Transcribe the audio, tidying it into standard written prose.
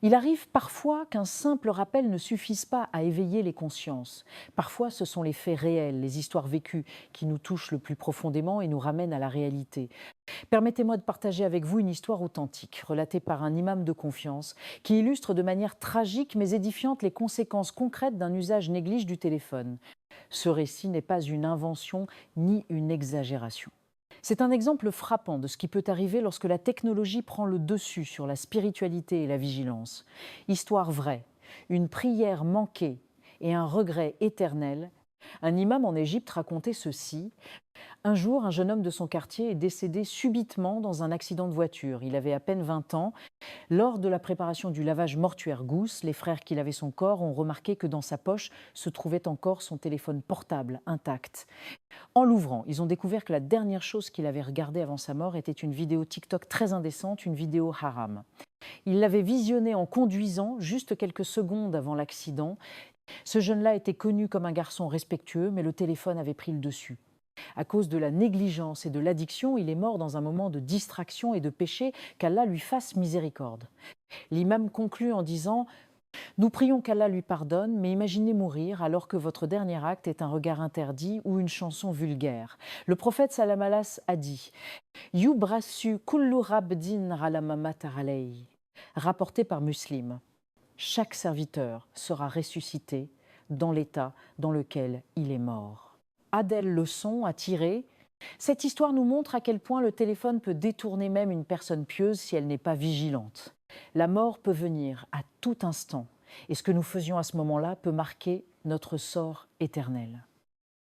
Il arrive parfois qu'un simple rappel ne suffise pas à éveiller les consciences. Parfois, ce sont les faits réels, les histoires vécues qui nous touchent le plus profondément et nous ramènent à la réalité. Permettez-moi de partager avec vous une histoire authentique, relatée par un imam de confiance, qui illustre de manière tragique mais édifiante les conséquences concrètes d'un usage négligé du téléphone. Ce récit n'est pas une invention ni une exagération. C'est un exemple frappant de ce qui peut arriver lorsque la technologie prend le dessus sur la spiritualité et la vigilance. Histoire vraie, une prière manquée et un regret éternel. Un imam en Égypte racontait ceci. Un jour, un jeune homme de son quartier est décédé subitement dans un accident de voiture. Il avait à peine 20 ans. Lors de la préparation du lavage mortuaire Gousse, les frères qui lavaient son corps ont remarqué que dans sa poche se trouvait encore son téléphone portable intact. En l'ouvrant, ils ont découvert que la dernière chose qu'il avait regardée avant sa mort était une vidéo TikTok très indécente, une vidéo haram. Il l'avait visionnée en conduisant juste quelques secondes avant l'accident. Ce jeune-là était connu comme un garçon respectueux, mais le téléphone avait pris le dessus. À cause de la négligence et de l'addiction, il est mort dans un moment de distraction et de péché, qu'Allah lui fasse miséricorde. L'imam conclut en disant: nous prions qu'Allah lui pardonne, mais imaginez mourir alors que votre dernier acte est un regard interdit ou une chanson vulgaire. Le prophète Salam Alas a dit: Yubrasu kullu rabdin ala ma mata alayhi. Rapporté par Muslim. Chaque serviteur sera ressuscité dans l'état dans lequel il est mort. A-t-elle leçon à tirer? Cette histoire nous montre à quel point le téléphone peut détourner même une personne pieuse si elle n'est pas vigilante. La mort peut venir à tout instant et ce que nous faisions à ce moment-là peut marquer notre sort éternel.